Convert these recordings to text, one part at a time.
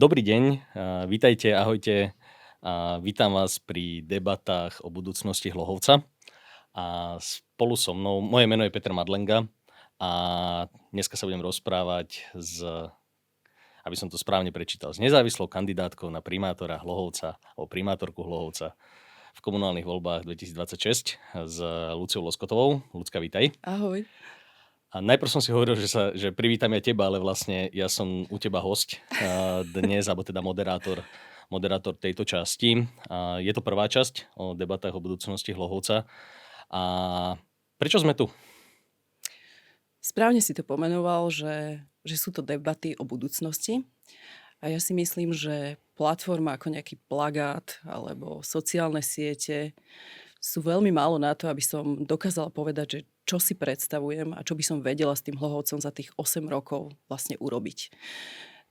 Dobrý deň, vítajte, ahojte. Vítam vás pri debatách o budúcnosti Hlohovca. A spolu so mnou, moje meno je Peter Madlenga a dneska sa budem rozprávať aby som to správne prečítal, s nezávislou kandidátkou na primátora Hlohovca alebo primátorku Hlohovca v komunálnych voľbách 2026 s Luciou Loskotovou. Lucka, vítaj. Ahoj. A najprv som si hovoril, že privítam ja teba, ale vlastne ja som u teba hosť dnes, alebo teda moderátor tejto časti. Je to prvá časť o debatách o budúcnosti Hlohovca. A prečo sme tu? Správne si to pomenoval, že sú to debaty o budúcnosti. A ja si myslím, že platforma ako nejaký plagát alebo sociálne siete sú veľmi málo na to, aby som dokázala povedať, že čo si predstavujem a čo by som vedela s tým Hlohovcom za tých 8 rokov vlastne urobiť.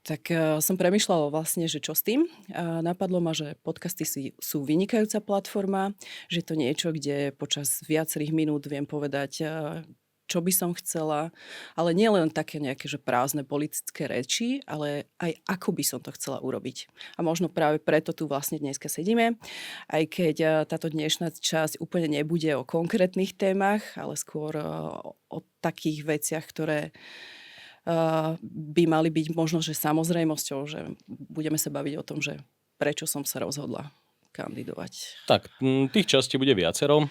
Tak som premýšľala vlastne, že čo s tým. A napadlo ma, že podcasty sú vynikajúca platforma, že to niečo, kde počas viacerých minút viem povedať, čo by som chcela, ale nie len také nejaké že prázdne politické reči, ale aj ako by som to chcela urobiť. A možno práve preto tu vlastne dneska sedíme, aj keď táto dnešná časť úplne nebude o konkrétnych témach, ale skôr o takých veciach, ktoré by mali byť možno, že samozrejmosťou, že budeme sa baviť o tom, že prečo som sa rozhodla kandidovať. Tak, tých častí bude viacero.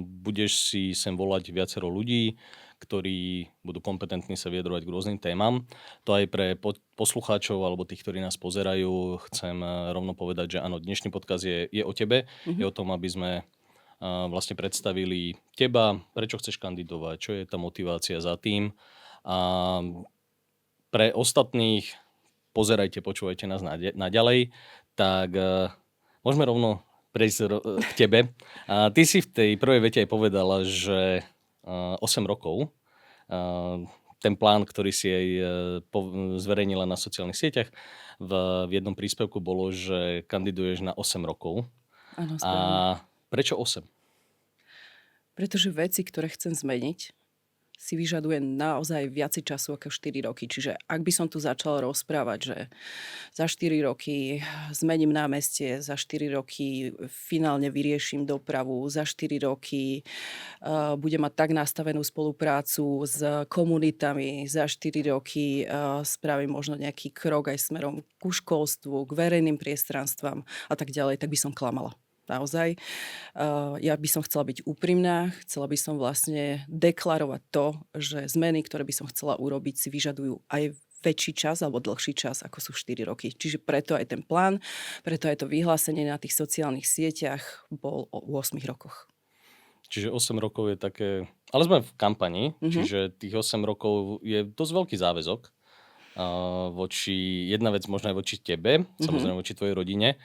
Budeš si sem volať viacero ľudí, ktorí budú kompetentní sa vyjadrovať k rôznym témam. To aj pre poslucháčov alebo tých, ktorí nás pozerajú, chcem rovno povedať, že áno, dnešný podcast je o tebe. Je o tom, aby sme vlastne predstavili teba, prečo chceš kandidovať, čo je tá motivácia za tým. A pre ostatných, pozerajte, počúvajte nás naďalej, tak môžeme rovno prejsť k tebe. Ty si v tej prvej vete aj povedala, že 8 rokov, ten plán, ktorý si aj zverejnila na sociálnych sieťach, v jednom príspevku bolo, že kandiduješ na 8 rokov. Áno, A prečo 8? Pretože veci, ktoré chcem zmeniť, si vyžaduje naozaj viac času ako 4 roky. Čiže ak by som tu začala rozprávať, že za 4 roky zmením námestie, za 4 roky finálne vyrieším dopravu, za 4 roky budem mať tak nastavenú spoluprácu s komunitami, za 4 roky spravím možno nejaký krok aj smerom ku školstvu, k verejným priestranstvám a tak ďalej, tak by som klamala. Naozaj. Ja by som chcela byť úprimná, chcela by som vlastne deklarovať to, že zmeny, ktoré by som chcela urobiť, si vyžadujú aj väčší čas alebo dlhší čas, ako sú 4 roky. Čiže preto aj ten plán, preto aj to vyhlásenie na tých sociálnych sieťach bol o 8 rokoch. Čiže 8 rokov je také... Ale sme v kampani, čiže tých 8 rokov je dosť veľký záväzok. Jedna vec možno aj voči tebe, samozrejme voči tvojej rodine.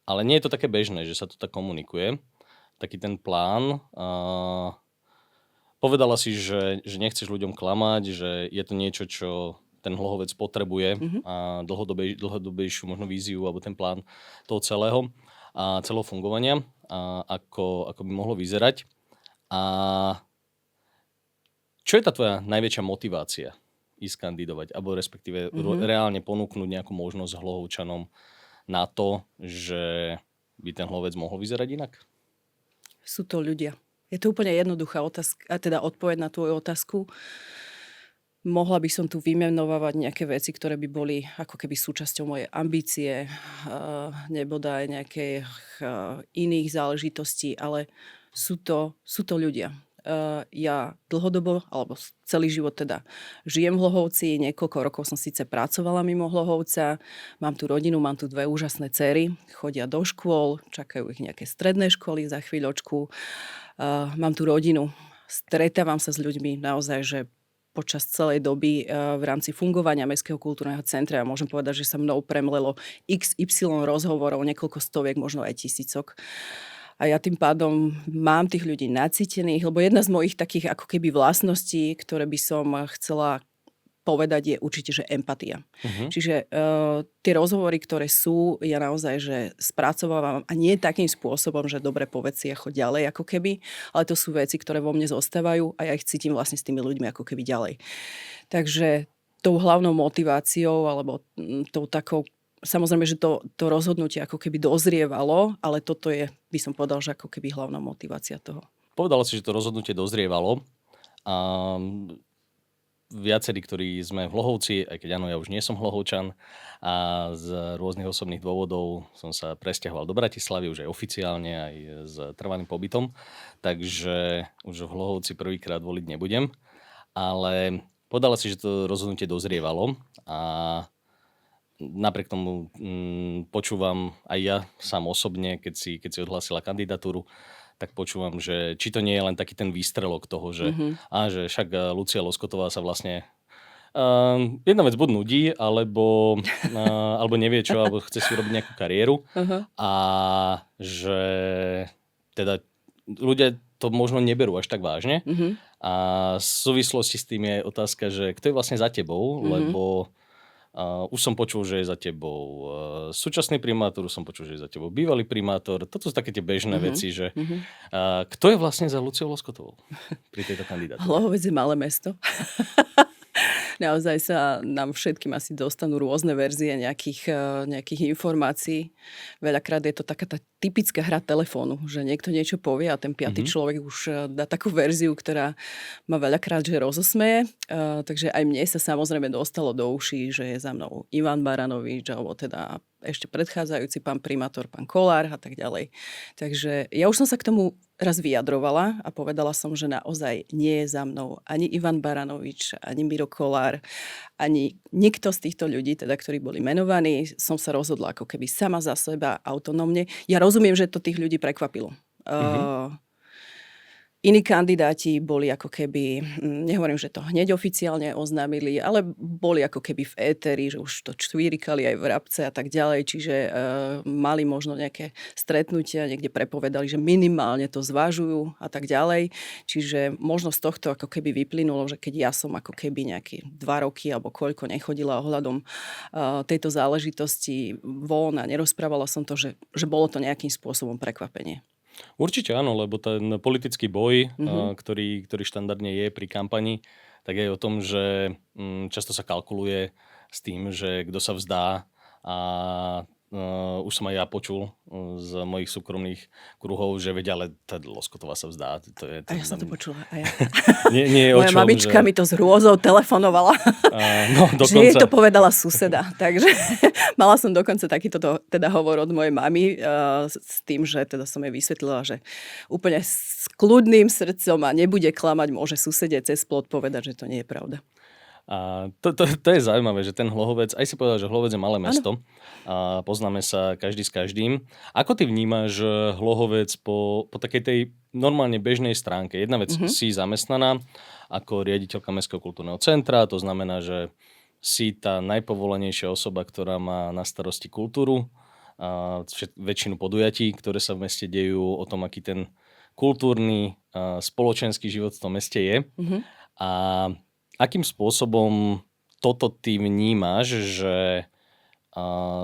Ale nie je to také bežné, že sa to tak komunikuje. Taký ten plán. Povedala si, že nechceš ľuďom klamať, že je to niečo, čo ten Hlohovec potrebuje a dlhodobejšiu možno víziu alebo ten plán toho celého fungovania, ako by mohlo vyzerať. A čo je tá tvoja najväčšia motivácia ísť kandidovať, alebo respektíve reálne ponúknuť nejakú možnosť Hlohovčanom na to, že by ten Hlohovec mohol vyzerať inak? Sú to ľudia. Je to úplne jednoduchá otázka, teda odpoveď na tvoju otázku. Mohla by som tu vymenovávať nejaké veci, ktoré by boli ako keby súčasťou mojej ambície, nebodaj nejakých iných záležitostí, ale sú to ľudia. Ja dlhodobo, alebo celý život teda žijem v Hlohovci, niekoľko rokov som síce pracovala mimo Hlohovca, mám tu rodinu, mám tu 2 úžasné dcery, chodia do škôl, čakajú ich nejaké stredné školy za chvíľočku, mám tu rodinu, stretávam sa s ľuďmi naozaj, že počas celej doby v rámci fungovania Mestského kultúrneho centra. Ja môžem povedať, že sa mnou premlelo XY rozhovorov, niekoľko stoviek, možno aj tisícok. A ja tým pádom mám tých ľudí nacítených, lebo jedna z mojich takých ako keby vlastností, ktoré by som chcela povedať, je určite, že empatia. Čiže tie rozhovory, ktoré sú, ja naozaj, že spracovávam a nie takým spôsobom, že dobre povedz si a choď ďalej ako keby, ale to sú veci, ktoré vo mne zostávajú a ja ich cítim vlastne s tými ľuďmi ako keby ďalej. Takže tou hlavnou motiváciou alebo tou takou, samozrejme, že to rozhodnutie ako keby dozrievalo, ale toto je, by som povedal, že ako keby hlavná motivácia toho. Povedala si, že to rozhodnutie dozrievalo. A viacerí, ktorí sme v Hlohovci, aj keď áno, ja už nie som Hlohovčan, a z rôznych osobných dôvodov som sa presťahoval do Bratislavy, už aj oficiálne, aj s trvalým pobytom, takže už v Hlohovci prvýkrát voliť nebudem. Ale povedala si, že to rozhodnutie dozrievalo a napriek tomu počúvam aj ja sám osobne, keď si odhlásila kandidatúru, tak počúvam, že či to nie je len taký ten výstrelok toho, že, že však Lucia Loskotová sa vlastne jedna vec buď nudí, alebo nevie čo, alebo chce si urobiť nejakú kariéru. A že teda ľudia to možno neberú až tak vážne. A v súvislosti s tým je otázka, že kto je vlastne za tebou, lebo už som počul, že je za tebou súčasný primátor, už som počul, že je za tebou bývalý primátor. Toto sú také tie bežné veci, že kto je vlastne za Luciou Loskotovou pri tejto kandidatúre? Hlohovec je malé mesto. Naozaj sa nám všetkým asi dostanú rôzne verzie nejakých informácií. Veľakrát je to taká tá typická hra telefónu, že niekto niečo povie a ten piatý človek už dá takú verziu, ktorá ma veľakrát že rozosmeje. Takže aj mne sa samozrejme dostalo do uší, že je za mnou Ivan Baranovič, alebo teda ešte predchádzajúci pán primátor, pán Kollár a tak ďalej. Takže ja už som sa k tomu raz vyjadrovala a povedala som, že naozaj nie je za mnou ani Ivan Baranovič, ani Miro Kollár, ani nikto z týchto ľudí, teda, ktorí boli menovaní. Som sa rozhodla ako keby sama za seba, autonómne. Ja rozumiem, že to tých ľudí prekvapilo. Iní kandidáti boli ako keby, nehovorím, že to hneď oficiálne oznámili, ale boli ako keby v éteri, že už to čvírikali aj v Rabce a tak ďalej, čiže mali možno nejaké stretnutia, niekde prepovedali, že minimálne to zvažujú a tak ďalej. Čiže možno z tohto ako keby vyplynulo, že keď ja som ako keby nejaké 2 roky alebo koľko nechodila ohľadom tejto záležitosti von a nerozprávala som to, že bolo to nejakým spôsobom prekvapenie. Určite áno, lebo ten politický boj, ktorý štandardne je pri kampani, tak je o tom, že často sa kalkuluje s tým, že kto sa vzdá a už som aj ja počul z mojich súkromných kruhov, že vedia, ale tá Loskotová sa vzdá. A ja som to počula. A ja. Nie je Moja mamička mi to s hrôzou telefonovala. Že jej to povedala suseda. Takže mala som dokonca takýto teda hovor od mojej mamy s tým, že teda som jej vysvetlila, že úplne s kľudným srdcom a nebude klamať, môže susede cez plot povedať, že to nie je pravda. A to je zaujímavé, že ten Hlohovec, aj si povedal, že Hlohovec je malé mesto a poznáme sa každý s každým. Ako ty vnímaš Hlohovec po takej tej normálne bežnej stránke? Jedna vec, si zamestnaná ako riaditeľka Mestského kultúrneho centra, to znamená, že si tá najpovolenejšia osoba, ktorá má na starosti kultúru, a väčšinu podujatí, ktoré sa v meste dejú, o tom, aký ten kultúrny, spoločenský život v tom meste je. A akým spôsobom toto ty vnímaš, že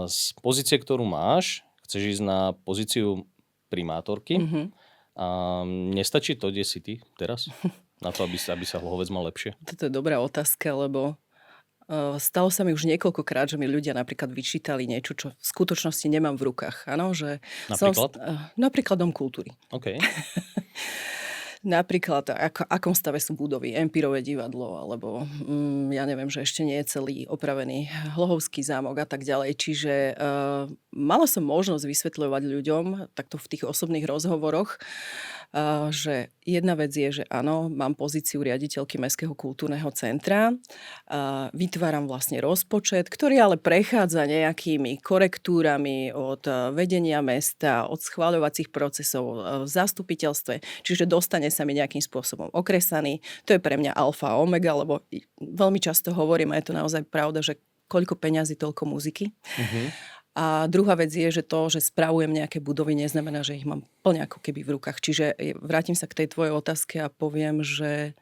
z pozície, ktorú máš, chceš ísť na pozíciu primátorky, nestačí to, kde si ty teraz? Na to, aby sa Hlohovec mal lepšie? Toto je dobrá otázka, lebo stalo sa mi už niekoľkokrát, že mi ľudia napríklad vyčítali niečo, čo v skutočnosti nemám v rukách. Áno, že napríklad? Napríklad Dom kultúry. OK. Napríklad, akom stave sú budovy, Empírové divadlo, alebo ja neviem, že ešte nie je celý opravený Hlohovský zámok a tak ďalej. Čiže mala som možnosť vysvetľovať ľuďom takto v tých osobných rozhovoroch, že jedna vec je, že áno, mám pozíciu riaditeľky Mestského kultúrneho centra, vytváram vlastne rozpočet, ktorý ale prechádza nejakými korektúrami od vedenia mesta, od schvaľovacích procesov v zastupiteľstve, čiže dostane sa mi nejakým spôsobom okresaný. To je pre mňa alfa a omega, lebo veľmi často hovorím, a je to naozaj pravda, že koľko peňazí, toľko muziky. A druhá vec je, že to, že spravujem nejaké budovy, neznamená, že ich mám plne ako keby v rukách. Čiže vrátim sa k tej tvojej otázke a poviem, že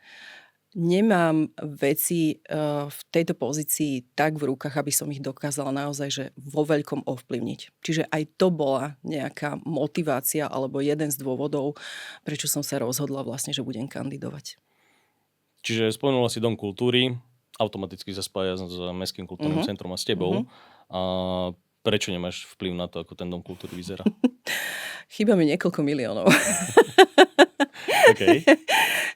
nemám veci v tejto pozícii tak v rukách, aby som ich dokázala naozaj že vo veľkom ovplyvniť. Čiže aj to bola nejaká motivácia alebo jeden z dôvodov, prečo som sa rozhodla vlastne, že budem kandidovať. Čiže spomenula si Dom kultúry. automaticky sa spája s Mestským kultúrnym centrom a s tebou. A prečo nemáš vplyv na to, ako ten dom kultúry vyzerá? Chýba mi niekoľko miliónov. OK.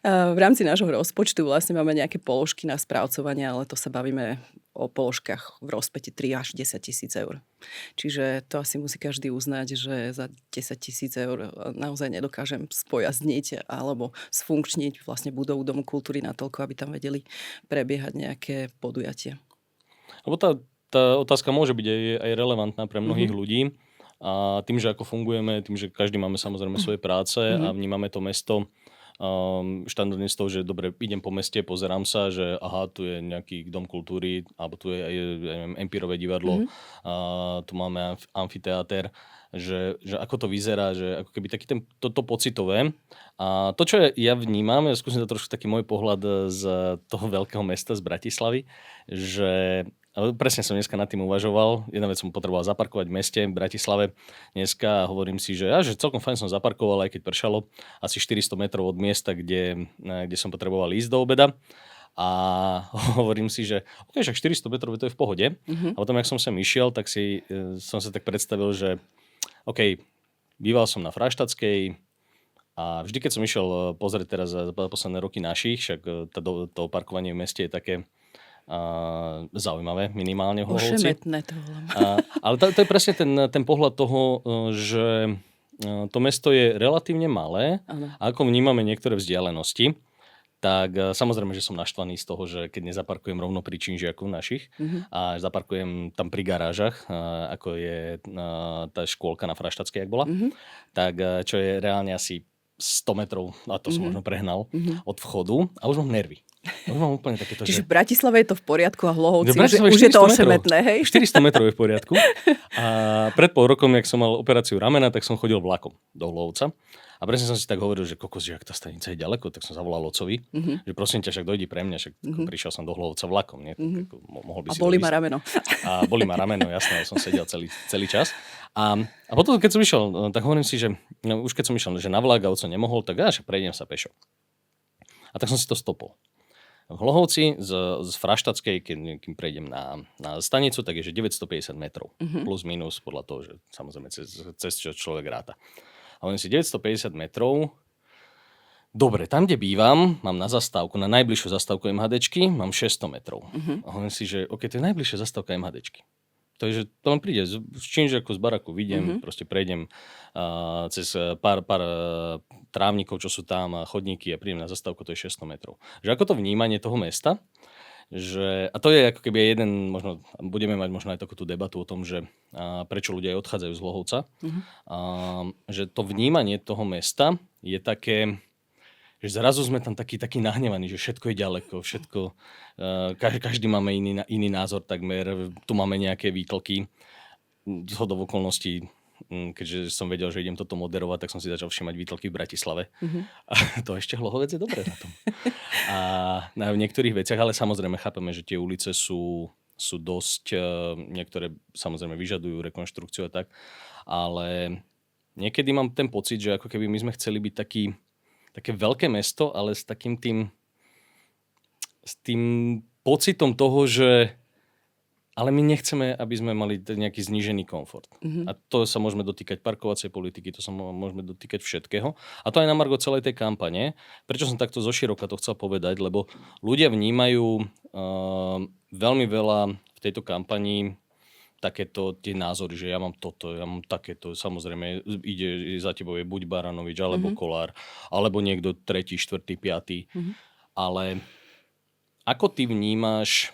V rámci nášho rozpočtu vlastne máme nejaké položky na správcovanie, ale to sa bavíme o položkách v rozpeti 3 až 10 tisíc eur. Čiže to asi musí každý uznať, že za 10 tisíc eur naozaj nedokážem spojazniť alebo sfunkčniť vlastne budovu Domu kultúry natoľko, aby tam vedeli prebiehať nejaké podujatie. Lebo tá otázka môže byť aj relevantná pre mnohých ľudí. A tým, že ako fungujeme, tým, že každý máme samozrejme svoje práce a vnímame to mesto štandardne z toho, že dobre, idem po meste, pozerám sa, že aha, tu je nejaký dom kultúry, alebo tu je aj Empírové divadlo, tu máme amfiteáter, že ako to vyzerá, že ako keby taký toto pocitové. A to, čo ja vnímam, ja skúsim to trošku taký môj pohľad z toho veľkého mesta, z Bratislavy, že presne som dneska nad tým uvažoval. Jedna vec som potreboval zaparkovať v meste, v Bratislave dneska a hovorím si, že celkom fajn som zaparkoval, aj keď pršalo, asi 400 metrov od miesta, kde som potreboval ísť do obeda. A hovorím si, že ok, však 400 metrov to je v pohode. A potom, jak som sem išiel, tak som sa tak predstavil, že ok, býval som na Fráštatskej a vždy, keď som išiel pozrieť teraz za posledné roky našich, však to parkovanie v meste je také zaujímavé, minimálne v Hlohovci. Ošemetné to voláme. Ale to je presne ten pohľad toho, že to mesto je relatívne malé a ako vnímame niektoré vzdialenosti, tak samozrejme, že som naštvaný z toho, že keď nezaparkujem rovno pri činžiaku našich a zaparkujem tam pri garážach, ako je tá škôlka na Fráštatskej, jak bola, tak čo je reálne asi 100 metrov, a to som možno prehnal, od vchodu a už mám nervy. Už mám úplne takéto, Čiže v Bratislave je to v poriadku a v Hlohovci už je to ošemetné, hej? 400 metrov je v poriadku. A pred pol rokom, jak som mal operáciu ramena, tak som chodil vlakom do Hlohovca. A presne som si tak hovoril, že kokos, že ak tá stanica je ďaleko, tak som zavolal ocovi, že prosím ťa, však dojdi pre mňa, však prišiel som do Hlohovca vlakom. Nie? Mohol by A si boli ma rameno. A boli ma rameno, jasné, som sedel celý čas. A potom, keď som išiel, tak hovorím si, že už keď som išiel, že na vlak a oco nemohol, tak však prejdem sa pešo. A tak som si to stopol. V Hlohovci z Fráštatskej, keď prejdem na stanicu, tak je že 950 metrov. Plus minus podľa toho, že samozrejme cez čo človek ráta. A hovorím si 950 metrov. Dobre, tam, kde bývam, mám na zastávku, na najbližšiu zastávku MHDčky, mám 600 metrov. A hovorím si, že OK, to je najbližšia zastávka MHDčky. To je, že to len príde z činžiaku, z baraku, vidím, proste prejdem cez pár trávnikov, čo sú tam, chodníky a prídem na zastávku, to je 600 metrov. Že ako to vnímanie toho mesta, a to je ako keby možno budeme mať možno aj takú tú debatu o tom, že prečo ľudia aj odchádzajú z Hlohovca, že to vnímanie toho mesta je také, že zrazu sme tam takí nahnevaní, že všetko je ďaleko, každý máme iný názor takmer, tu máme nejaké výtlky. Zhodou okolností, keďže som vedel, že idem toto moderovať, tak som si začal všimať výtlky v Bratislave. A to ešte Hlohovec je dobré na tom. A v niektorých veciach, ale samozrejme chápeme, že tie ulice sú dosť, niektoré samozrejme vyžadujú rekonštrukciu a tak, ale niekedy mám ten pocit, že ako keby my sme chceli byť také veľké mesto, ale s takým s tým pocitom toho, že ale my nechceme, aby sme mali nejaký znížený komfort. A to sa môžeme dotýkať parkovacej politiky, to sa môžeme dotýkať všetkého. A to aj na margo celej tej kampane. Prečo som takto zoširoka to chcel povedať? Lebo ľudia vnímajú veľmi veľa v tejto kampani takéto tie názory, že ja mám toto, ja mám takéto. Samozrejme, ide za tebou je buď Baranovič, alebo Kolár, alebo niekto tretí, štvrtý, piatý. Ale ako ty vnímaš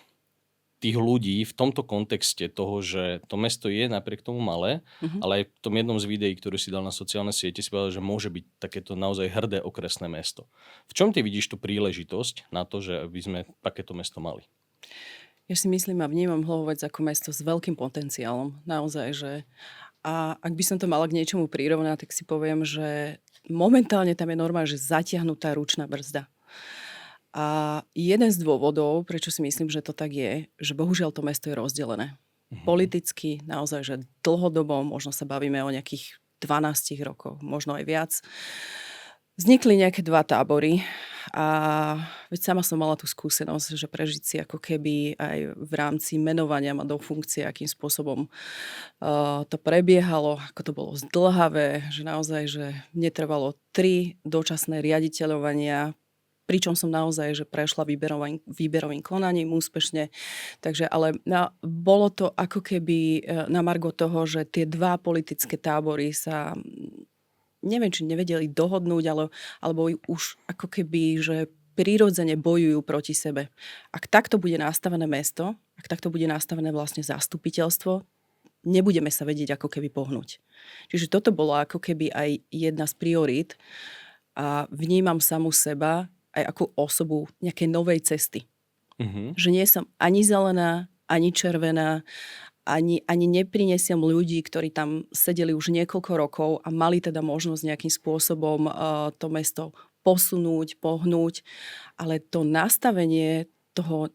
tých ľudí v tomto kontexte toho, že to mesto je napriek tomu malé, ale aj v tom jednom z videí, ktorú si dal na sociálne siete, si povedal, že môže byť takéto naozaj hrdé okresné mesto. V čom ty vidíš tú príležitosť na to, že by sme takéto mesto mali? Ja si myslím a vnímam Hlohovec ako mesto s veľkým potenciálom. Naozaj, že a ak by som to mala k niečomu prirovnať, tak si poviem, že momentálne tam je normálne, že zatiahnutá ručná brzda. A jeden z dôvodov, prečo si myslím, že to tak je, že bohužiaľ to mesto je rozdelené. Politicky naozaj, že dlhodobo, možno sa bavíme o nejakých 12 rokov, možno aj viac. Vznikli nejaké dva tábory a veď sama som mala tú skúsenosť, že prežiť si ako keby aj v rámci menovania ma do funkcie, akým spôsobom to prebiehalo, ako to bolo zdĺhavé, že naozaj, že mne trvalo 3 dočasné riaditeľovania, pričom som naozaj, že prešla výberovým konaním úspešne. Takže, ale bolo to ako keby na margo toho, že tie dva politické tábory sa neviem, či nevedeli dohodnúť, alebo už ako keby, že prirodzene bojujú proti sebe. Ak takto bude nastavené mesto, ak takto bude nastavené vlastne zastupiteľstvo, nebudeme sa vedieť ako keby pohnúť. Čiže toto bolo ako keby aj jedna z priorít a vnímam samu seba aj ako osobu nejakej novej cesty. Že nie som ani zelená, ani červená, ani neprinesiem ľudí, ktorí tam sedeli už niekoľko rokov a mali teda možnosť nejakým spôsobom to mesto posunúť, pohnúť. Ale to nastavenie toho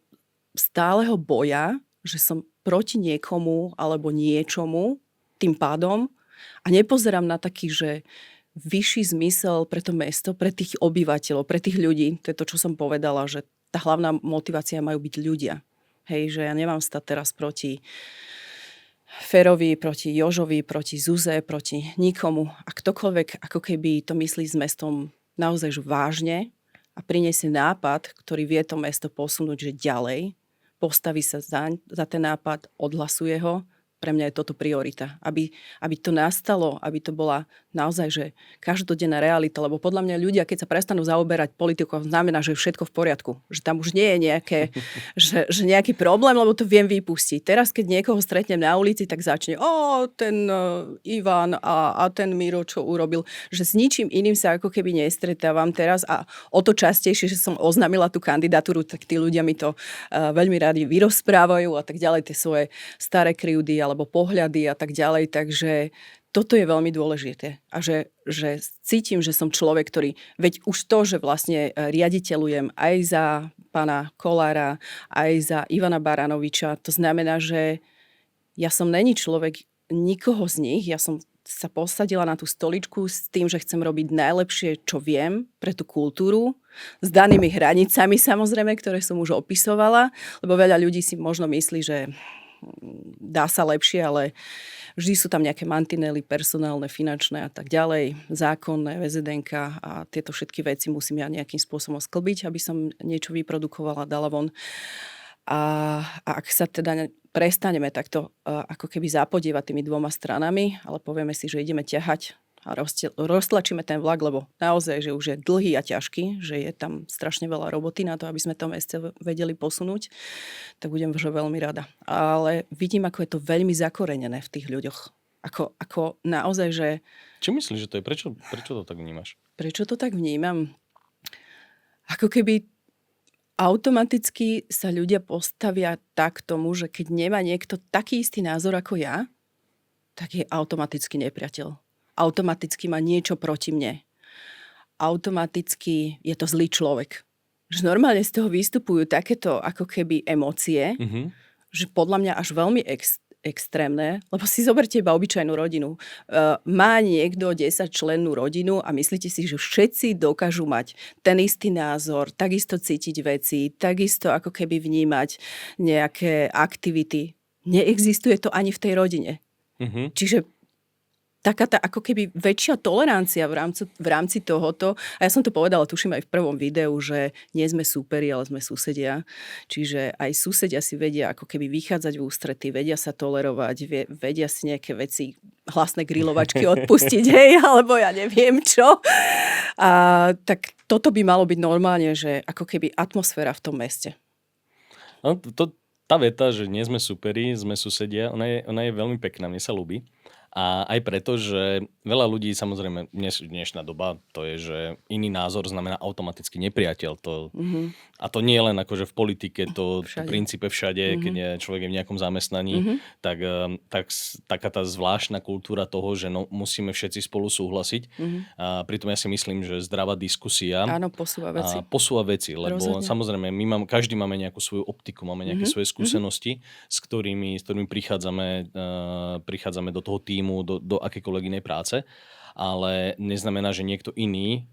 stáleho boja, že som proti niekomu alebo niečomu tým pádom a nepozerám na taký, že vyšší zmysel pre to mesto, pre tých obyvateľov, pre tých ľudí. To je to, čo som povedala, že tá hlavná motivácia majú byť ľudia. Hej, že ja nemám stať teraz proti Ferovi, proti Jožovi, proti Zuze, proti nikomu. A ktokoľvek ako keby to myslí s mestom naozaj vážne a priniesie nápad, ktorý vie to mesto posunúť že ďalej, postaví sa za ten nápad, odhlasuje ho, pre mňa je toto priorita. Aby to nastalo, aby to bola naozaj že každodenná realita, lebo podľa mňa ľudia, keď sa prestanú zaoberať politikou, znamená, že je všetko v poriadku. Že tam už nie je nejaké, že nejaký problém, lebo to viem vypustiť. Teraz, keď niekoho stretnem na ulici, tak začne, ten Ivan a ten Miro, čo urobil. Že s ničím iným sa ako keby nestretávam teraz a o to častejšie, že som oznámila tú kandidatúru, tak tí ľudia mi to veľmi radi vyrozprávajú a tak ďalej, tie svoje staré krivdy alebo pohľady a tak ďalej. Takže toto je veľmi dôležité. A že cítim, že som človek, ktorý, veď už to, že vlastne riaditeľujem aj za pána Kollára, aj za Ivana Baranoviča, to znamená, že ja som není človek nikoho z nich, ja som sa posadila na tú stoličku s tým, že chcem robiť najlepšie, čo viem pre tú kultúru, s danými hranicami samozrejme, ktoré som už opisovala, lebo veľa ľudí si možno myslí, že dá sa lepšie, ale vždy sú tam nejaké mantinely, personálne, finančné a tak ďalej, zákonné, VZDNka a tieto všetky veci musím ja nejakým spôsobom sklbiť, aby som niečo vyprodukovala, dala von. A ak sa teda prestaneme takto ako keby zapodievať tými dvoma stranami, ale povieme si, že ideme ťahať a roztlačíme ten vlak, lebo naozaj, že už je dlhý a ťažký, že je tam strašne veľa roboty na to, aby sme to meste vedeli posunúť, tak budem veľmi rada. Ale vidím, ako je to veľmi zakorenené v tých ľuďoch. Ako naozaj, že... Čo myslíš, že to je? Prečo to tak vnímaš? Prečo to tak vnímam? Ako keby automaticky sa ľudia postavia tak k tomu, že keď nemá niekto taký istý názor ako ja, tak je automaticky nepriateľ. Automaticky má niečo proti mne. Automaticky je to zlý človek. Že normálne z toho vystupujú takéto ako keby emócie, že podľa mňa až veľmi extrémne, lebo si zoberte iba obyčajnú rodinu. Má niekto 10-člennú rodinu a myslíte si, že všetci dokážu mať ten istý názor, takisto cítiť veci, takisto ako keby vnímať nejaké aktivity. Neexistuje to ani v tej rodine. Čiže taká tá ako keby väčšia tolerancia v rámci tohoto. A ja som to povedala, tuším aj v prvom videu, že nie sme súperi, ale sme susedia. Čiže aj susedia si vedia ako keby vychádzať v ústrety, vedia sa tolerovať, vedia si nejaké veci, hlasné grilovačky odpustiť, hej, alebo ja neviem čo. A tak toto by malo byť normálne, že ako keby atmosféra v tom meste. No, tá veta, že nie sme superi, sme susedia, ona je veľmi pekná, mne sa ľúbi. A aj preto, že veľa ľudí, samozrejme, dnešná doba, to je, že iný názor znamená automaticky nepriateľ. A to nie je len akože v politike, to v princípe všade, keď je človek v nejakom zamestnaní, tak taká tá zvláštna kultúra toho, že no, musíme všetci spolu súhlasiť. A pritom ja si myslím, že zdravá diskusia posúva veci. Lebo samozrejme, každý máme nejakú svoju optiku, máme nejaké svoje skúsenosti, s ktorými prichádzame do toho týmu, do akékoľvek inej práce, ale neznamená, že niekto iný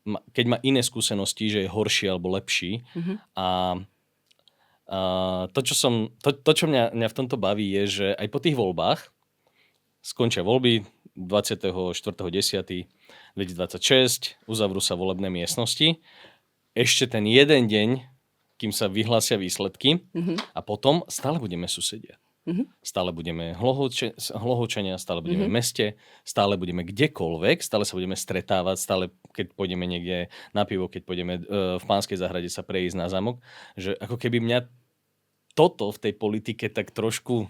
keď má iné skúsenosti, že je horší alebo lepší. A čo mňa v tomto baví je, že aj po tých voľbách skončia voľby 24.10.2026, uzavrú sa volebné miestnosti. Ešte ten jeden deň, kým sa vyhlásia výsledky a potom stále budeme susedia. Stále budeme Hlohovčania, stále budeme v meste, stále budeme kdekoľvek, stále sa budeme stretávať, stále keď pôjdeme niekde na pivo, keď pôjdeme v Pánskej záhrade sa prejsť na zámok, že ako keby mňa toto v tej politike tak trošku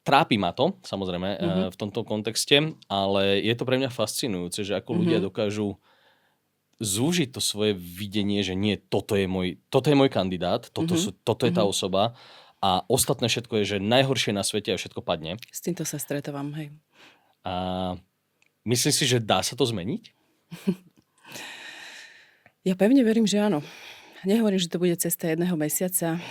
trápi ma to, samozrejme, v tomto kontexte, ale je to pre mňa fascinujúce, že ako ľudia dokážu zúžiť to svoje videnie, že nie, toto je môj kandidát, toto je tá osoba a ostatné všetko je, že najhoršie na svete a všetko padne. S týmto sa stretávam, hej. A myslím si, že dá sa to zmeniť? Ja pevne verím, že áno. Nehovorím, že to bude cesta jedného mesiaca,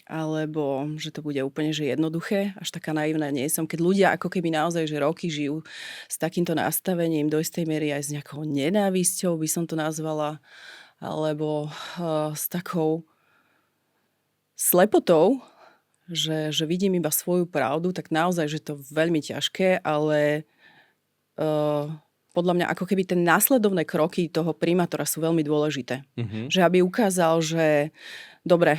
alebo že to bude úplne že jednoduché. Až taká naivná nie som. Keď ľudia ako keby naozaj že roky žijú s takýmto nastavením, do istej miery aj s nejakou nenávisťou, by som to nazvala, alebo s takou slepotou, že vidím iba svoju pravdu, tak naozaj, že to je veľmi ťažké, ale podľa mňa ako keby tie následovné kroky toho primátora sú veľmi dôležité. Že aby ukázal, že dobre,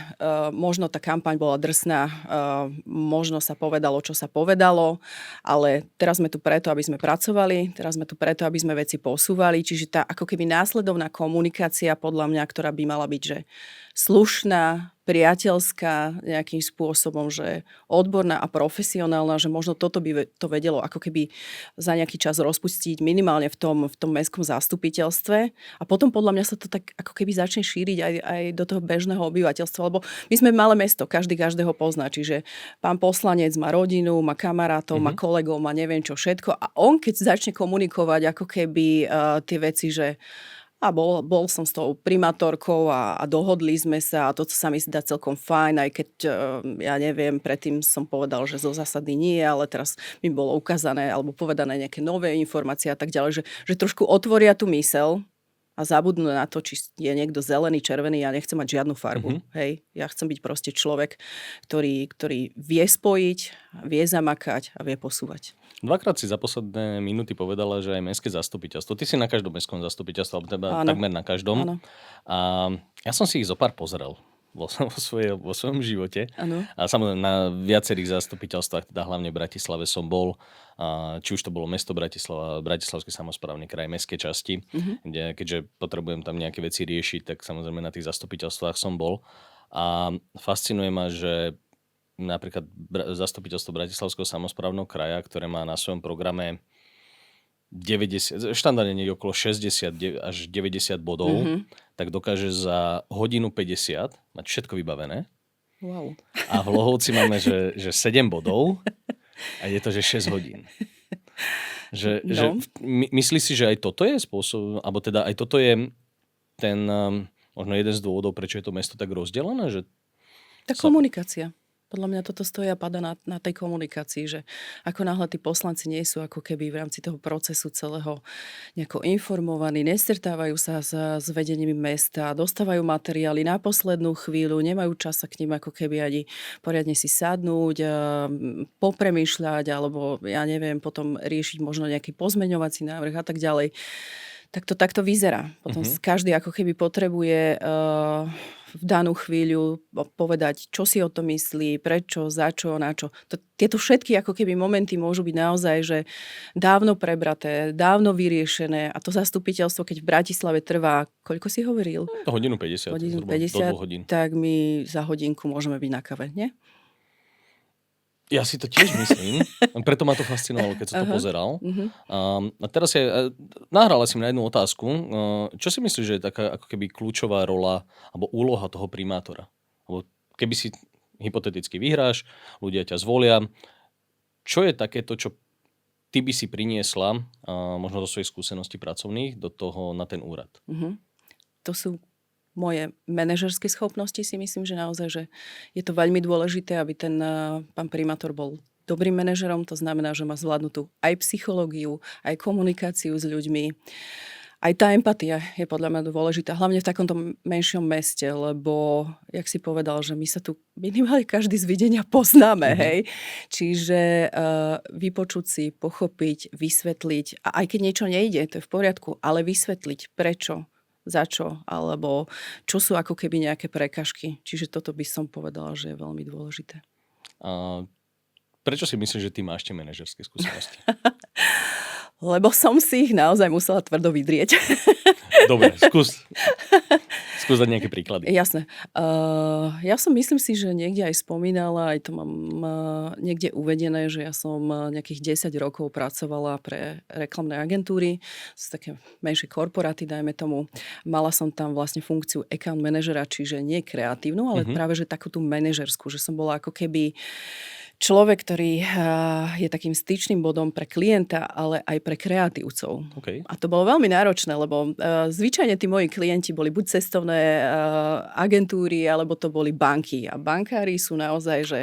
možno tá kampaň bola drsná, možno sa povedalo, čo sa povedalo, ale teraz sme tu preto, aby sme pracovali, teraz sme tu preto, aby sme veci posúvali, čiže tá ako keby následovná komunikácia podľa mňa, ktorá by mala byť, že slušná, priateľská nejakým spôsobom, že odborná a profesionálna, že možno toto by to vedelo ako keby za nejaký čas rozpustiť minimálne v tom mestskom zastupiteľstve a potom podľa mňa sa to tak ako keby začne šíriť aj do toho bežného obyvateľstva, lebo my sme malé mesto, každý každého pozná, čiže pán poslanec má rodinu, má kamarátov, má kolegov, má neviem čo všetko a on keď začne komunikovať ako keby tie veci, že a bol som s tou primátorkou a dohodli sme sa a to sa mi zdá celkom fajn, aj keď, ja neviem, predtým som povedal, že zo zásady nie, ale teraz mi bolo ukázané alebo povedané nejaké nové informácie a tak ďalej, že trošku otvoria tú myseľ a zabudnú na to, či je niekto zelený, červený, ja nechcem mať žiadnu farbu. Hej? Ja chcem byť proste človek, ktorý vie spojiť, vie zamakať a vie posúvať. Dvakrát si za posledné minúty povedala, že aj mestské zastupiteľstvo. Ty si na každom mestskom zastupiteľstve, alebo teda takmer na každom. Áno. A ja som si ich zopár pozrel vo svojom živote. Áno. A samozrejme na viacerých zastupiteľstvách, teda hlavne v Bratislave som bol. Či už to bolo mesto Bratislava, Bratislavský samosprávny kraj, mestské časti, kde, keďže potrebujem tam nejaké veci riešiť, tak samozrejme na tých zastupiteľstvách som bol. A fascinuje ma, že napríklad zastupiteľstvo Bratislavského samosprávneho kraja, ktoré má na svojom programe 90, štandardne niekde okolo 60 až 90 bodov, tak dokáže za hodinu 50 mať všetko vybavené. Wow. A v Hlohovci máme, že 7 bodov a je to, že 6 hodín. Že myslíš si, že aj toto je spôsob, alebo teda aj toto je ten, možno jeden z dôvodov, prečo je to mesto tak rozdelené? Že tá komunikácia. Podľa mňa toto stojí a pada na tej komunikácii, že ako náhle tí poslanci nie sú ako keby v rámci toho procesu celého nejako informovaní, nestretávajú sa s vedením mesta, dostávajú materiály na poslednú chvíľu, nemajú čas sa k nim ako keby ani poriadne si sadnúť, popremýšľať, alebo ja neviem, potom riešiť možno nejaký pozmeňovací návrh a tak ďalej. Tak to takto vyzerá. Potom každý ako keby potrebuje v danú chvíľu povedať, čo si o to myslí, prečo, za čo, na čo. Tieto všetky ako keby momenty môžu byť naozaj, že dávno prebraté, dávno vyriešené a to zastupiteľstvo, keď v Bratislave trvá, koľko si hovoril? Hodinu 50. Hodinu do 50, 2 hodín. tak my za hodinku môžeme byť na kave, nie? Ja si to tiež myslím, preto ma to fascinovalo, keď som to pozeral. A teraz nahrala si mi na jednu otázku. Čo si myslíš, že je taká ako keby kľúčová rola alebo úloha toho primátora? Lebo keby si hypoteticky vyhráš, ľudia ťa zvolia, čo je takéto, čo ty by si priniesla možno do svojich skúseností pracovných do toho na ten úrad? To sú moje manažerské schopnosti, si myslím, že naozaj, že je to veľmi dôležité, aby ten pán primátor bol dobrým manažerom, to znamená, že má zvládnutú aj psychológiu, aj komunikáciu s ľuďmi. Aj tá empatia je podľa mňa dôležitá, hlavne v takomto menšom meste, lebo, jak si povedal, že my sa tu minimálne každý z videnia poznáme, hej. Čiže vypočuť si, pochopiť, vysvetliť, a aj keď niečo nejde, to je v poriadku, ale vysvetliť prečo, za čo, alebo čo sú ako keby nejaké prekažky. Čiže toto by som povedala, že je veľmi dôležité. Prečo si myslíš, že ty máš tie manažerské skúsenosti? Lebo som si ich naozaj musela tvrdo vydrieť. Dobre, skús dať nejaké príklady. Jasné. Ja som, myslím si, že niekde aj spomínala, aj to mám niekde uvedené, že ja som nejakých 10 rokov pracovala pre reklamné agentúry, sú také menšie korporáty, dajme tomu. Mala som tam vlastne funkciu account manažera, čiže nie kreatívnu, ale práve že takú tú manažerskú, že som bola ako keby človek, ktorý je takým styčným bodom pre klienta, ale aj pre kreatívcov. Okay. A to bolo veľmi náročné, lebo zvyčajne tí moji klienti boli buď cestovné agentúry, alebo to boli banky. A bankári sú naozaj, že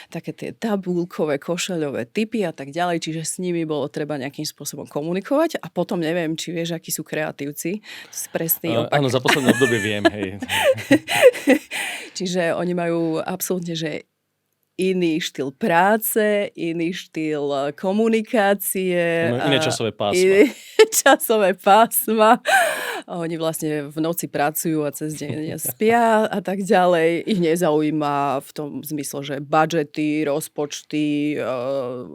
také tie tabulkové, košeľové typy a tak ďalej, čiže s nimi bolo treba nejakým spôsobom komunikovať. A potom neviem, či vieš, akí sú kreatívci. Presný opak. Áno, za posledné obdobie viem, hej. Čiže oni majú absolútne, že iný štýl práce, iný štýl komunikácie. Iné časové pásma. Iné časové pásma. Oni vlastne v noci pracujú a cez deň spia a tak ďalej. Ich nezaujíma v tom zmysle, že budžety, rozpočty,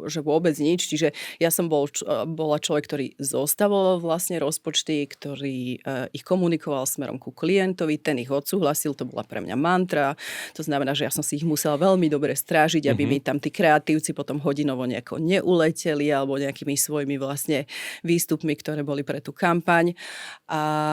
že vôbec nič. Čiže ja som bola človek, ktorý zostavoval vlastne rozpočty, ktorý ich komunikoval smerom ku klientovi, ten ich odsúhlasil, to bola pre mňa mantra. To znamená, že ja som si ich musela veľmi dobre strážiť, aby mi tam tí kreatívci potom hodinovo nejako neuleteli alebo nejakými svojimi vlastne výstupmi, ktoré boli pre tú kampaň. A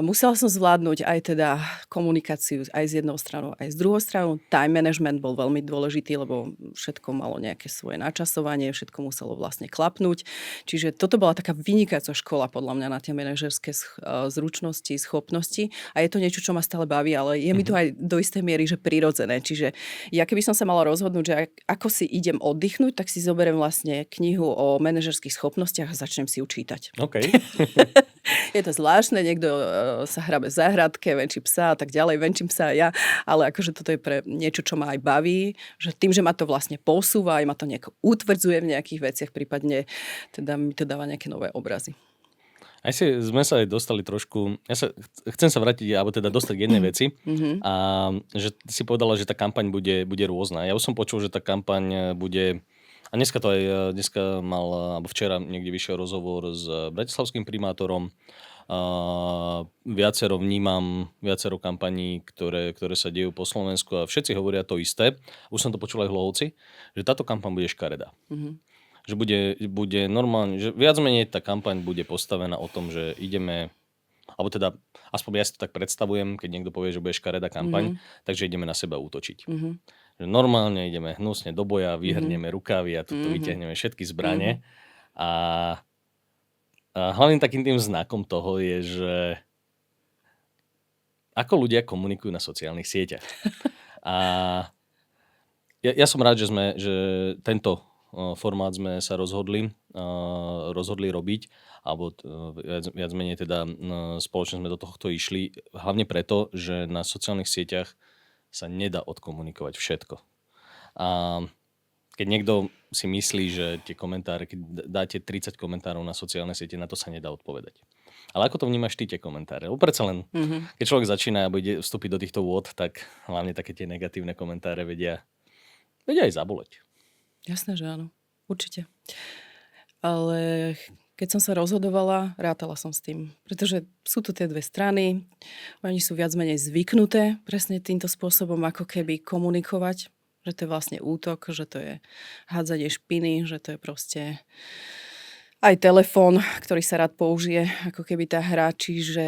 musela som zvládnuť aj teda komunikáciu aj z jednou stranou, aj z druhou stranou. Time management bol veľmi dôležitý, lebo všetko malo nejaké svoje načasovanie, všetko muselo vlastne klapnúť. Čiže toto bola taká vynikajúca škola podľa mňa na tie manažerské zručnosti, schopnosti. A je to niečo, čo ma stále baví, ale je mi to aj do istej miery, že prirodzené. Čiže ja keby som sa mala rozhodnúť, že ako si idem oddychnúť, tak si zoberiem vlastne knihu o manažerských schopnostiach a začnem si ju čítať. Okay. Je to zvláštne, niekto sa hrabe v záhradke, venčí psa a tak ďalej, venčím psa aj ja, ale akože toto je pre niečo, čo ma aj baví, že tým, že ma to vlastne posúva, aj ma to nejako utvrdzuje v nejakých veciach, prípadne teda mi to dáva nejaké nové obrazy. Aj sme sa aj dostali trošku, chcem sa vrátiť, alebo teda dostať k jednej veci, a že si povedala, že tá kampaň bude rôzna. Ja už som počul, že tá kampaň bude, a dneska mal, alebo včera niekde vyšiel rozhovor s bratislavským primátorom, viacero kampaní, ktoré sa dejú po Slovensku a všetci hovoria to isté. Už som to počul aj v Hlohovci, že táto kampaň bude škaredá. Že bude normálne, že viac menej tá kampaň bude postavená o tom, že ideme, alebo teda aspoň ja si to tak predstavujem, keď niekto povie, že bude škaredá kampaň, takže ideme na seba útočiť. Že normálne ideme hnusne do boja, vyhrnieme rukávy a tuto vyťahneme všetky zbrane. A hlavným takým tým znakom toho je, že ako ľudia komunikujú na sociálnych sieťach. A ja som rád, že tento formát sme sa rozhodli robiť, alebo viac menej teda spoločne sme do tohto išli, hlavne preto, že na sociálnych sieťach sa nedá odkomunikovať všetko. A keď niekto si myslí, že tie komentáre, keď dáte 30 komentárov na sociálne siete, na to sa nedá odpovedať. Ale ako to vnímaš ty, tie komentáre? Lebo predsa len, keď človek začína a bude vstúpiť do týchto vôd, tak hlavne také tie negatívne komentáre vedia aj zaboleť. Jasné, že áno. Určite. Ale keď som sa rozhodovala, rátala som s tým. Pretože sú tu tie dve strany. Oni sú viac menej zvyknuté presne týmto spôsobom, ako keby komunikovať. Že to je vlastne útok, že to je hádzanie špiny, že to je proste aj telefón, ktorý sa rád použije, ako keby tá hra. Čiže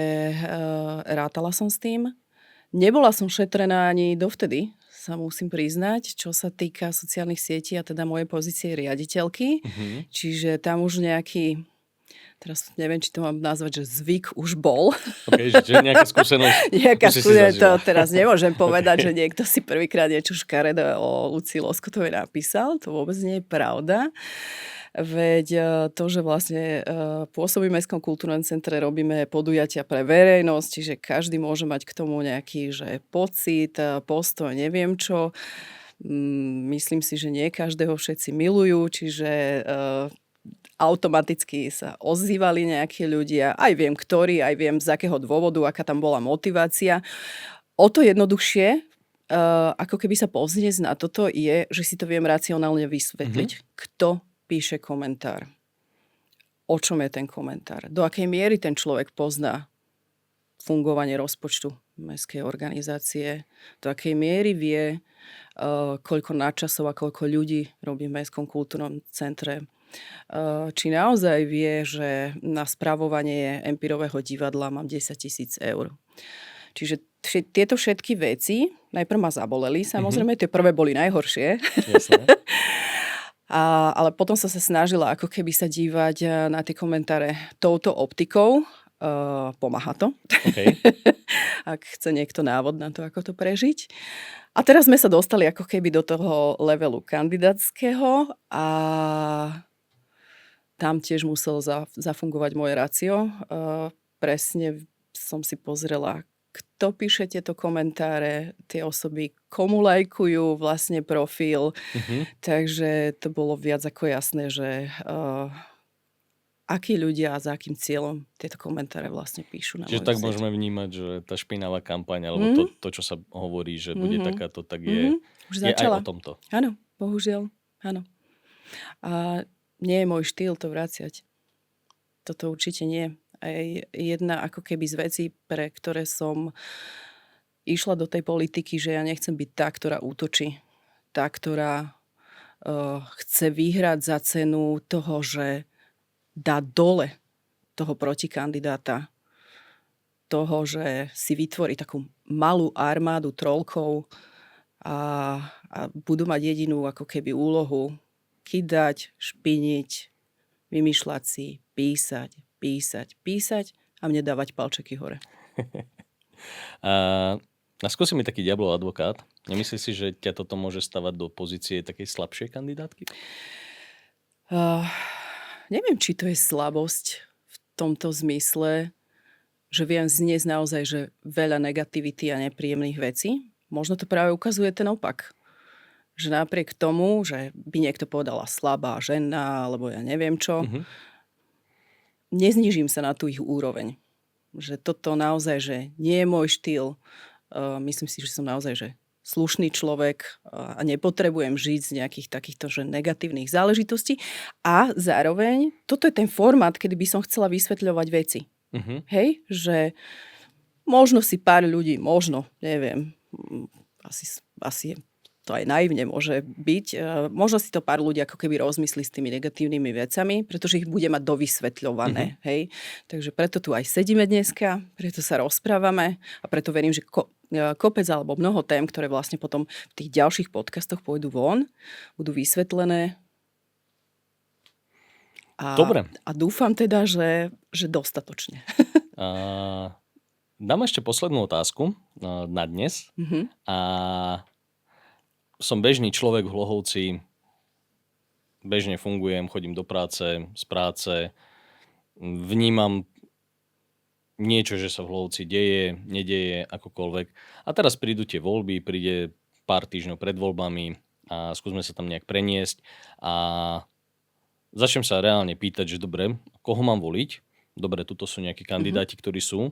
rátala som s tým. Nebola som šetrená ani dovtedy, sa musím priznať, čo sa týka sociálnych sietí a teda mojej pozície riaditeľky. Čiže tam už nejaký Teraz neviem, či to mám nazvať, že zvyk už bol. Okay, že nejaká skúsenosť. Nejaká skúsenosť, to zažila. teraz nemôžem povedať, že niekto si prvýkrát niečo škaredé o Lucii Loskotovej napísal. To vôbec nie je pravda. Veď to, že vlastne pôsobí v Mestskom kultúrnom centre, robíme podujatia pre verejnosť, čiže každý môže mať k tomu nejaký že pocit, postoj, neviem čo. Myslím si, že nie každého všetci milujú, čiže automaticky sa ozývali nejakí ľudia, aj viem ktorí, aj viem z akého dôvodu, aká tam bola motivácia. O to jednoduchšie, ako keby sa povzniesť na toto, je, že si to viem racionálne vysvetliť. Kto píše komentár? O čom je ten komentár? Do akej miery ten človek pozná fungovanie rozpočtu mestskej organizácie? Do akej miery vie, koľko nadčasov a koľko ľudí robí v Mestskom kultúrnom centre? Či naozaj vie, že na spravovanie Empirového divadla mám 10 000 eur. Čiže tieto všetky veci najprv ma zaboleli, samozrejme, tie prvé boli najhoršie. Jasné. Ale potom som sa snažila ako keby sa dívať na tie komentáre touto optikou. Pomáha to. Okay. Ak chce niekto návod na to, ako to prežiť. A teraz sme sa dostali ako keby do toho levelu kandidátskeho a tam tiež musel zafungovať moje racio. Presne som si pozrela, kto píše tieto komentáre, tie osoby komu lajkujú vlastne profil. Takže to bolo viac ako jasné, že akí ľudia a za akým cieľom tieto komentáre vlastne píšu na moju Čiže tak sieť. môžeme vnímať, že tá špinavá kampaň, alebo to, čo sa hovorí, že bude takáto, tak je, Už je aj začala. o tomto. Áno, bohužiaľ, áno. A nie je môj štýl to vraciať. Toto určite nie. Aj jedna ako keby z vecí, pre ktoré som išla do tej politiky, že ja nechcem byť tá, ktorá útočí. Tá, ktorá chce vyhrať za cenu toho, že dá dole toho protikandidáta. Toho, že si vytvorí takú malú armádu trollkov a budú mať jedinú ako keby úlohu kydať, špiniť, vymýšľať si, písať a mne dávať palčeky hore. A skúsi mi taký diablov advokát. Nemyslíš si, že ťa toto môže stavať do pozície takej slabšej kandidátky? Neviem, či to je slabosť v tomto zmysle, že viem zniesť naozaj že veľa negativity a nepríjemných vecí. Možno to práve ukazuje ten opak. Že napriek tomu, že by niekto povedala slabá žena, alebo ja neviem čo, neznížim sa na tú ich úroveň. Že toto naozaj, že nie je môj štýl. Myslím si, že som naozaj že slušný človek a nepotrebujem žiť z nejakých takýchto že negatívnych záležitostí. A zároveň, toto je ten formát, kedy by som chcela vysvetľovať veci. Hej? Že možno si pár ľudí, neviem, asi to aj naivne môže byť. Možno si to pár ľudí ako keby rozmyslí s tými negatívnymi vecami, pretože ich bude mať dovysvetľované. Hej? Takže preto tu aj sedíme dneska, preto sa rozprávame a preto verím, že kopec alebo mnoho tém, ktoré vlastne potom v tých ďalších podcastoch pôjdu von, budú vysvetlené. Dobre. A dúfam teda, že dostatočne. Dám ešte poslednú otázku na dnes. A som bežný človek v Hlohovci, bežne fungujem, chodím do práce, z práce, vnímam niečo, že sa v Hlohovci deje, nedeje, akokoľvek. A teraz prídu tie voľby, príde pár týždňov pred voľbami a skúsme sa tam nejak preniesť a začnem sa reálne pýtať, že dobre, koho mám voliť? Dobre, tuto sú nejakí kandidáti, ktorí sú.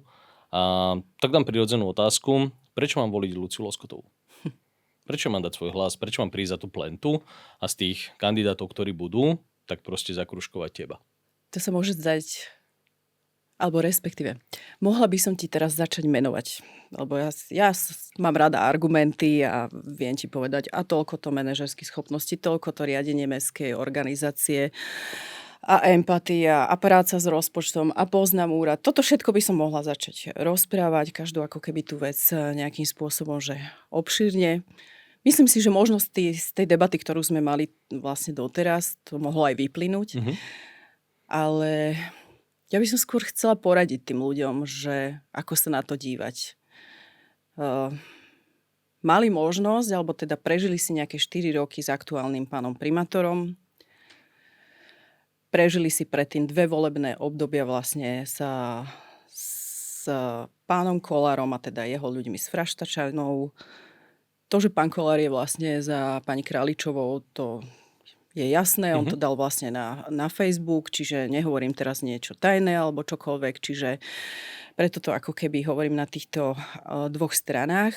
A tak dám prirodzenú otázku, prečo mám voliť Luciu Loskotovú? Prečo mám dať svoj hlas? Prečo mám prísť za tú plentu a z tých kandidátov, ktorí budú, tak proste zakružkovať teba? To sa môže zdať, alebo respektíve, mohla by som ti teraz začať menovať. Lebo ja mám rada argumenty a viem ti povedať a toľko to manažerských schopností, toľko to riadenie mestskej organizácie a empatia a práca s rozpočtom a poznám úrad. Toto všetko by som mohla začať rozprávať, každú ako keby tú vec nejakým spôsobom, že obšírne. Myslím si, že možno z tej debaty, ktorú sme mali vlastne doteraz, to mohlo aj vyplynúť. Ale Ja by som skôr chcela poradiť tým ľuďom, že ako sa na to dívať. Mali možnosť, alebo teda prežili si nejaké 4 roky s aktuálnym pánom primátorom. Prežili si predtým 2 volebné obdobia vlastne s pánom Kollárom a teda jeho ľuďmi s Fraštačanou. To, že pán Kollár je vlastne za pani Králičovou, to je jasné, on to dal vlastne na Facebook, čiže nehovorím teraz niečo tajné alebo čokoľvek, čiže preto to ako keby hovorím na týchto 2 stranách.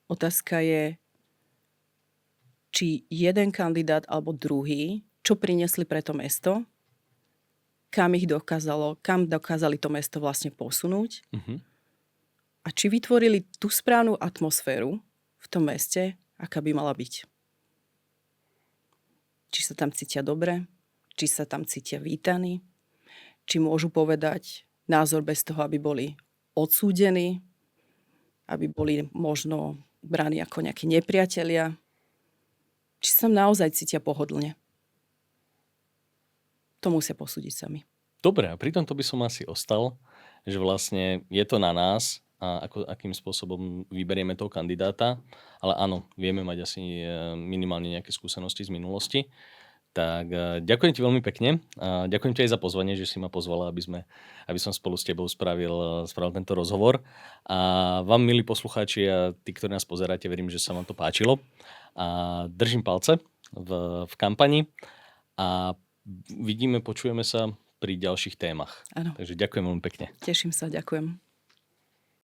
Otázka je, či jeden kandidát alebo druhý, čo priniesli pre to mesto, kam dokázali to mesto vlastne posunúť a či vytvorili tú správnu atmosféru v tom meste, aká by mala byť. Či sa tam cítia dobre, či sa tam cítia vítaní, či môžu povedať názor bez toho, aby boli odsúdení, aby boli možno braní ako nejakí nepriatelia, či sa tam naozaj cítia pohodlne. To musia posúdiť sami. Dobre, a pri tomto by som asi ostal, že vlastne je to na nás, a akým spôsobom vyberieme toho kandidáta, ale áno, vieme mať asi minimálne nejaké skúsenosti z minulosti. Tak ďakujem ti veľmi pekne. Ďakujem ti aj za pozvanie, že si ma pozvala, aby som spolu s tebou spravil tento rozhovor. A vám, milí poslucháči a tí, ktorí nás pozeráte, verím, že sa vám to páčilo. A držím palce v kampani a počujeme sa pri ďalších témach. Áno. Takže ďakujem veľmi pekne. Teším sa, ďakujem.